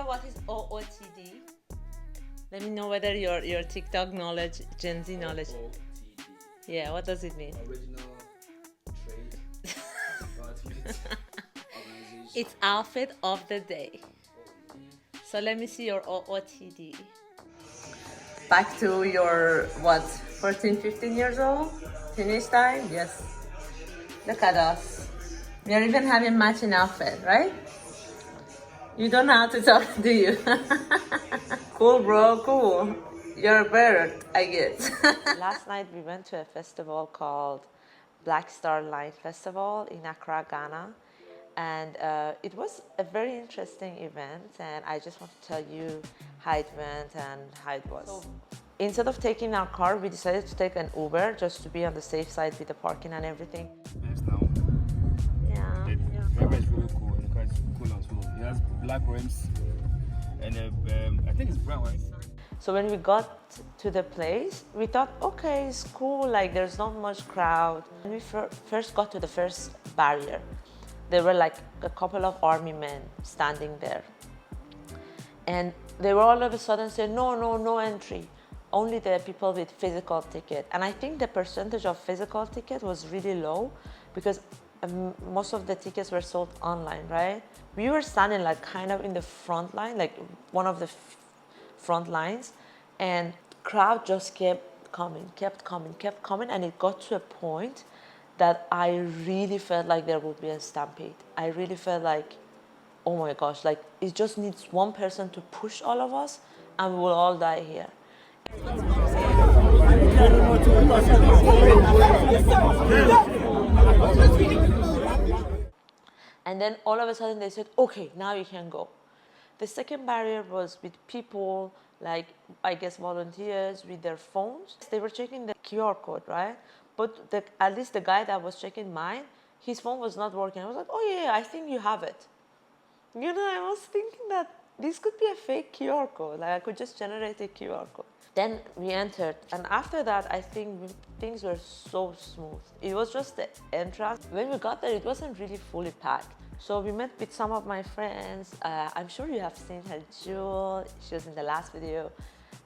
what is OOTD? Let me know whether your TikTok knowledge, Gen Z knowledge. OOTD. Yeah, what does it mean? Original Trade Advertisement Organization. It's outfit of the day. So let me see your OOTD. Back to your, what, 14, 15 years old? Teenage time? Yes. Look at us. We are even having matching outfit, right? You don't know how to talk, do you? Cool, bro, cool. You're a bird, I guess. Last night we went to a festival called Black Star Line Festival in Accra, Ghana. And it was a very interesting event, and I just want to tell you how it went and how it was. So, instead of taking our car, we decided to take an Uber just to be on the safe side with the parking and everything. Yes, now. Yeah. The driver is really cool. The car is cool as well. It has black rims, and I think it's brown, right? So when we got to the place, we thought, okay, it's cool, like there's not much crowd. When we first got to the first barrier, there were like a couple of army men standing there. And they were all of a sudden saying, no entry. Only the people with physical ticket. And I think the percentage of physical ticket was really low because most of the tickets were sold online, right? We were standing like kind of in the front line, like one of the front lines, and crowd just kept coming, and it got to a point that I really felt like there would be a stampede. I really felt like, oh my gosh, like it just needs one person to push all of us and we will all die here. And then all of a sudden they said, okay, now you can go. The second barrier was with people, like I guess volunteers with their phones. They were checking the QR code, right? But at least the guy that was checking mine, his phone was not working. I was like, oh yeah, I think you have it. You know, I was thinking that this could be a fake QR code. Like I could just generate a QR code. Then we entered, and after that, I think things were so smooth. It was just the entrance. When we got there, it wasn't really fully packed. So we met with some of my friends. I'm sure you have seen her, Jewel. She was in the last video,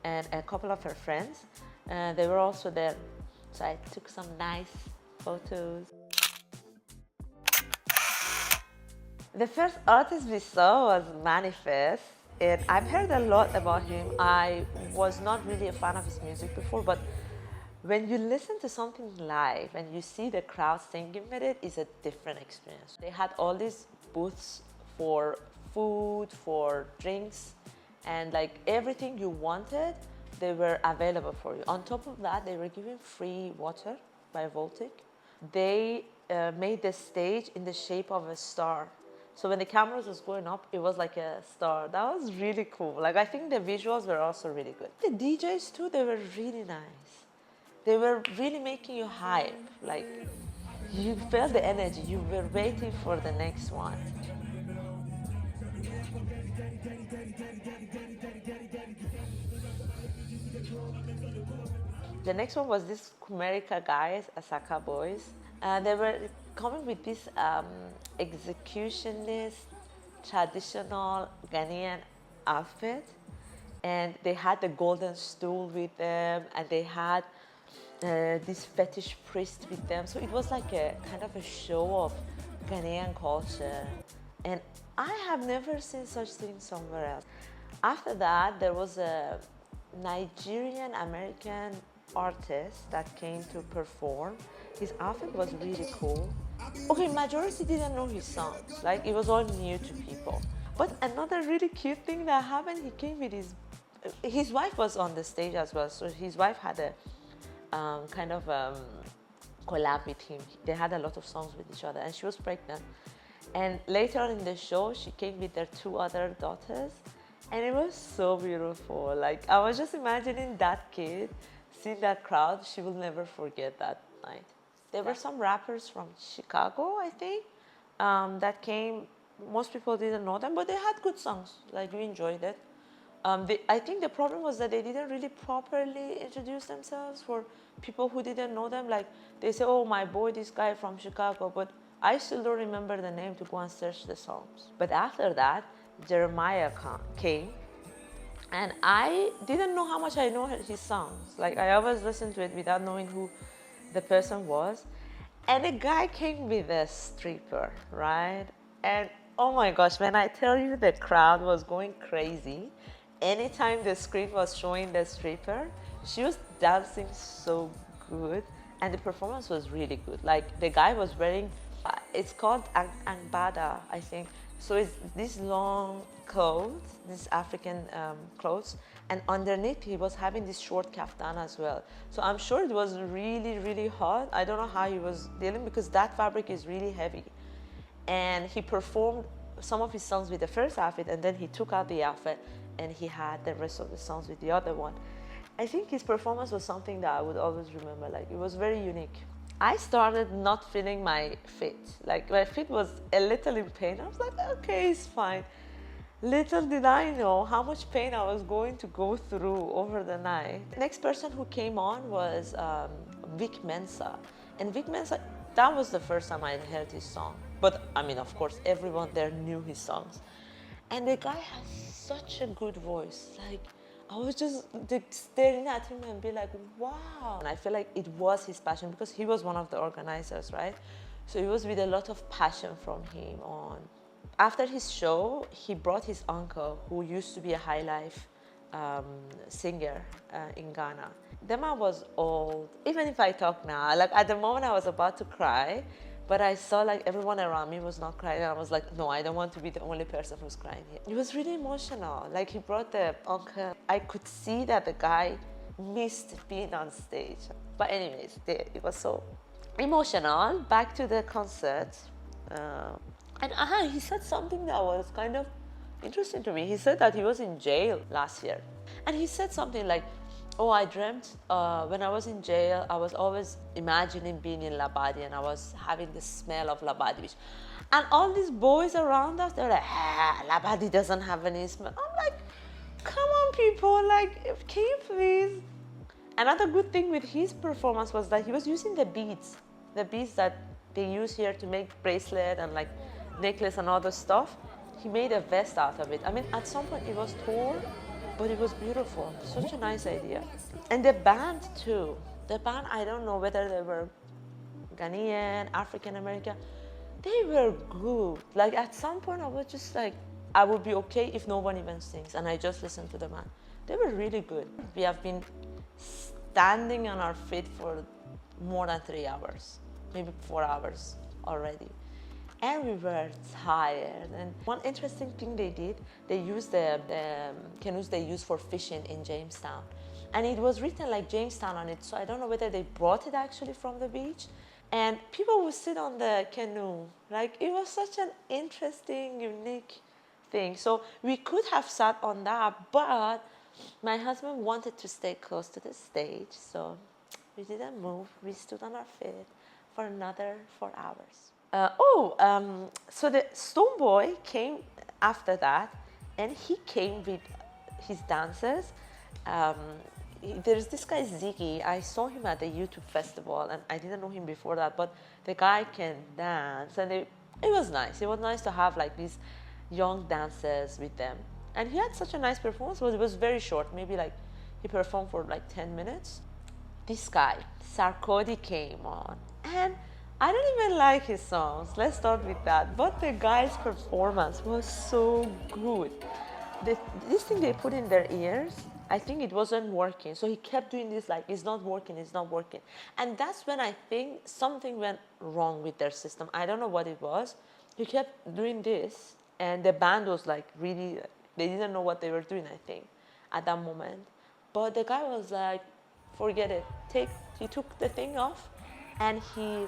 and a couple of her friends. They were also there. So I took some nice photos. The first artist we saw was Manifest, and I've heard a lot about him. I was not really a fan of his music before, but when you listen to something live and you see the crowd singing with it, it's a different experience. They had all these booths for food, for drinks, and like everything you wanted, they were available for you. On top of that, they were giving free water by Voltic. They made the stage in the shape of a star. So when the cameras was going up, it was like a star. That was really cool. Like I think the visuals were also really good. The DJs too, they were really nice. They were really making you hype. Like you felt the energy. You were waiting for the next one. The next one was this Kumerica guys, Asaaka boys. They were coming with this executionist, traditional Ghanaian outfit. And they had the golden stool with them, and they had this fetish priest with them. So it was like a kind of a show of Ghanaian culture. And I have never seen such things somewhere else. After that, there was a Nigerian American artist that came to perform. His outfit was really cool. Okay, majority didn't know his songs. Like it was all new to people. But another really cute thing that happened, he came with his wife was on the stage as well. So his wife had a kind of collab with him. They had a lot of songs with each other, and she was pregnant. And later on in the show, she came with their 2 other daughters, and it was so beautiful. Like I was just imagining that kid, seeing that crowd. She will never forget that night. There were some rappers from Chicago, I think, that came. Most people didn't know them, but they had good songs. Like we enjoyed it. I think the problem was that they didn't really properly introduce themselves for people who didn't know them. Like they say, oh, my boy, this guy from Chicago, but I still don't remember the name to go and search the songs. But after that, Jeremiah came, and I didn't know how much I know his songs. Like I always listened to it without knowing who the person was. And a guy came with a stripper, right? And oh my gosh, when I tell you the crowd was going crazy, anytime the screen was showing the stripper, she was dancing so good, and the performance was really good. Like the guy was wearing, it's called angbada, I think. So it's these long clothes, these African clothes, and underneath he was having this short kaftan as well. So I'm sure it was really, really hot. I don't know how he was dealing, because that fabric is really heavy. And he performed some of his songs with the first outfit, and then he took out the outfit and he had the rest of the songs with the other one. I think his performance was something that I would always remember. Like it was very unique. I started not feeling my feet. Like my feet was a little in pain. I was like, okay, it's fine. Little did I know how much pain I was going to go through over the night. Next person who came on was Vic Mensa. And Vic Mensa, that was the first time I heard his song. But I mean, of course, everyone there knew his songs. And the guy has such a good voice. Like, I was just staring at him and be like, wow. And I feel like it was his passion, because he was one of the organizers, right? So it was with a lot of passion from him on. After his show, he brought his uncle, who used to be a high life singer in Ghana. The man was old. Even if I talk now, like at the moment I was about to cry, but I saw like everyone around me was not crying, and I was like, no, I don't want to be the only person who's crying here. It was really emotional. Like he brought the uncle. I could see that the guy missed being on stage. But anyways, it was so emotional. Back to the concert. And he said something that was kind of interesting to me. He said that he was in jail last year. And he said something like, oh, I dreamt when I was in jail, I was always imagining being in Labadi, and I was having the smell of Labadi beach. And all these boys around us, they're like, Labadi doesn't have any smell. I'm like, come on, people, like, can you please? Another good thing with his performance was that he was using the beads that they use here to make bracelet and like necklace and other stuff. He made a vest out of it. I mean, at some point it was torn, but it was beautiful. Such a nice idea. And the band too. The band, I don't know whether they were Ghanaian, African American. They were good. Like at some point I was just like, I would be okay if no one even sings, and I just listened to the band. They were really good. We have been standing on our feet for more than 3 hours, maybe 4 hours already. And we were tired. And one interesting thing they did, they used the canoes they use for fishing in Jamestown. And it was written like Jamestown on it, so I don't know whether they brought it actually from the beach. And people would sit on the canoe. Like, it was such an interesting, unique thing. So we could have sat on that, but my husband wanted to stay close to the stage, so we didn't move. We stood on our feet for another 4 hours. So the Stoneboy came after that, and he came with his dancers. There's this guy Ziggy. I saw him at the YouTube festival, and I didn't know him before that, but the guy can dance, and it was nice. It was nice to have like these young dancers with them, and he had such a nice performance. But it was very short. Maybe like he performed for like 10 minutes. This guy Sarkodie came on, and I don't even like his songs. Let's start with that. But the guy's performance was so good. This thing they put in their ears, I think it wasn't working. So he kept doing this like, it's not working, it's not working. And that's when I think something went wrong with their system. I don't know what it was. He kept doing this, and the band was like really, they didn't know what they were doing, I think, at that moment. But the guy was like, forget it. He took the thing off, and he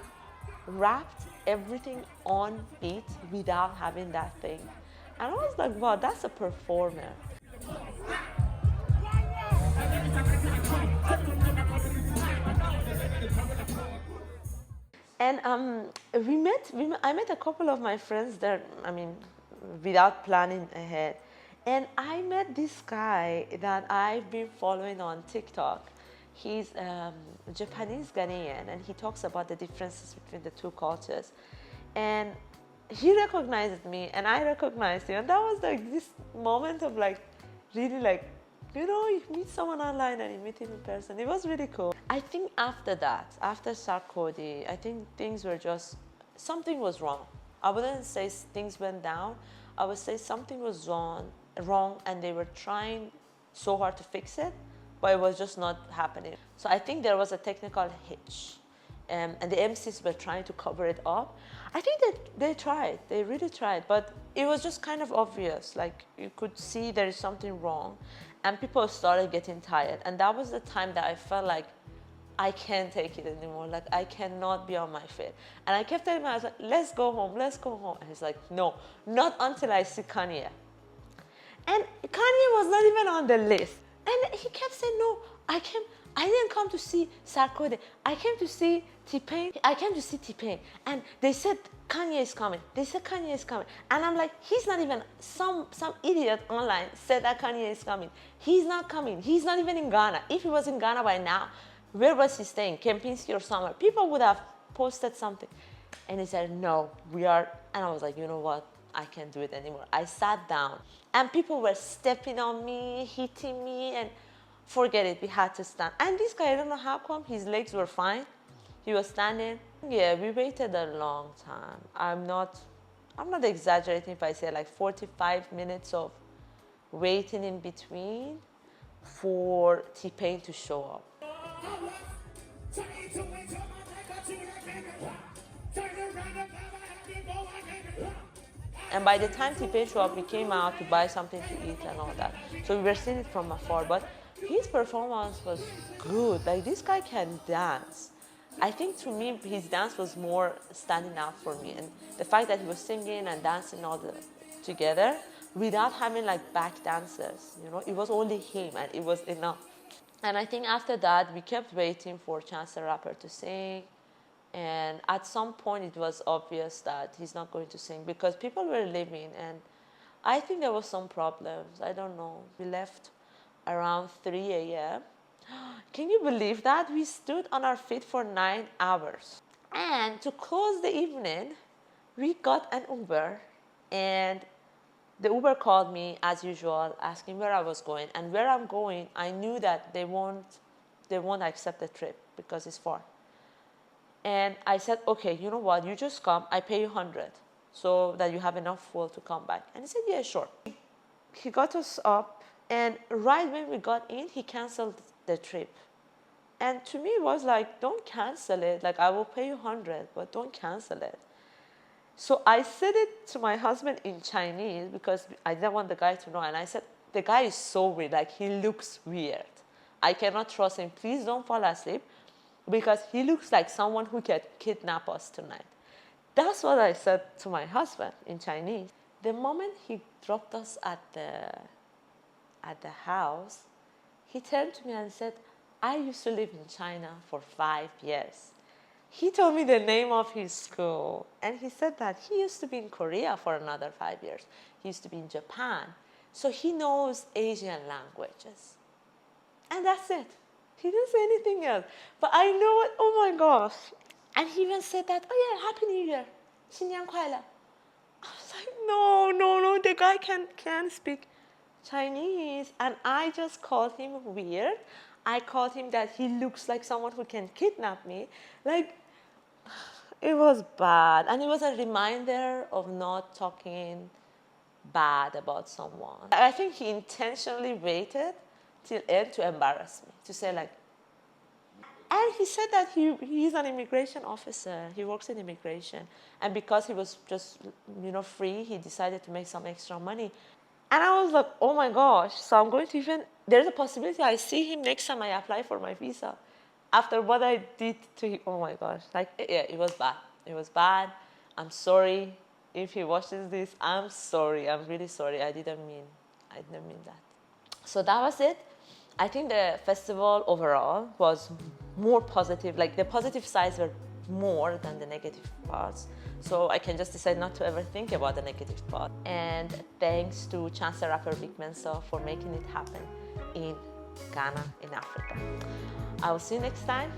wrapped everything on beat without having that thing. And I was like, wow, that's a performer. And I met a couple of my friends there, I mean, without planning ahead. And I met this guy that I've been following on TikTok. He's Japanese Ghanaian, and he talks about the differences between the two cultures. And he recognized me and I recognized him. And that was like this moment of like, really like, you know, you meet someone online and you meet him in person. It was really cool. I think after that, after Sarkodie, I think things were just, something was wrong. I wouldn't say things went down. I would say something was wrong and they were trying so hard to fix it, but it was just not happening. So I think there was a technical hitch. And the MCs were trying to cover it up. I think that they tried, they really tried, but it was just kind of obvious. Like you could see there is something wrong and people started getting tired. And that was the time that I felt like I can't take it anymore. Like I cannot be on my feet. And I kept telling myself, let's go home, let's go home. And he's like, no, not until I see Kanye. And Kanye was not even on the list. And he kept saying, no, I didn't come to see Sarkodie. I came to see T-Pain. I came to see T-Pain. And they said Kanye is coming. They said Kanye is coming. And I'm like, he's not even, some idiot online said that Kanye is coming. He's not coming. He's not even in Ghana. If he was in Ghana by now, where was he staying? Kempinski or somewhere. People would have posted something. And he said, no, we are. And I was like, you know what? I can't do it anymore. I sat down and people were stepping on me, hitting me, and forget it, we had to stand. And this guy, I don't know how come, his legs were fine. He was standing. Yeah, we waited a long time. I'm not exaggerating if I say like 45 minutes of waiting in between for T-Pain to show up. And by the time T-Pain showed up, we came out to buy something to eat and all that. So we were seeing it from afar, but his performance was good. Like, this guy can dance. I think to me, his dance was more standing out for me. And the fact that he was singing and dancing together without having like back dancers, you know, it was only him and it was enough. And I think after that, we kept waiting for Chance the Rapper to sing. And at some point, it was obvious that he's not going to sing because people were leaving. And I think there was some problems. I don't know. We left around 3 a.m. Can you believe that? We stood on our feet for 9 hours. And to close the evening, we got an Uber. And the Uber called me, as usual, asking where I was going. And where I'm going, I knew that they won't accept the trip because it's far. And I said, okay, you know what, you just come, I pay you 100 so that you have enough fuel to come back. And he said, yeah, sure. He got us up, and right when we got in, he canceled the trip. And to me, it was like, don't cancel it. Like, I will pay you 100, but don't cancel it. So I said it to my husband in Chinese because I didn't want the guy to know. And I said, the guy is so weird, like he looks weird. I cannot trust him. Please don't fall asleep, because he looks like someone who can kidnap us tonight. That's what I said to my husband in Chinese. The moment he dropped us at the house, he turned to me and said, I used to live in China for 5 years. He told me the name of his school. And he said that he used to be in Korea for another 5 years. He used to be in Japan. So he knows Asian languages. And that's it. He didn't say anything else. But I know it, oh my gosh. And he even said that, oh yeah, Happy New Year. 新年快乐. I was like, no, the guy can't speak Chinese. And I just called him weird. I called him that he looks like someone who can kidnap me. Like, it was bad. And it was a reminder of not talking bad about someone. I think he intentionally waited till end to embarrass me, to say like, and he said that he's an immigration officer, he works in immigration, and because he was just, you know, free, he decided to make some extra money. And I was like, oh my gosh, so I'm going to even, there's a possibility I see him next time I apply for my visa. After what I did to him, oh my gosh, like, yeah, it was bad. It was bad. I'm sorry if he watches this. I'm sorry. I'm really sorry. I didn't mean that. So that was it. I think the festival overall was more positive. Like, the positive sides were more than the negative parts. So I can just decide not to ever think about the negative part. And thanks to Chance the Rapper Vic Mensa for making it happen in Ghana, in Africa. I will see you next time.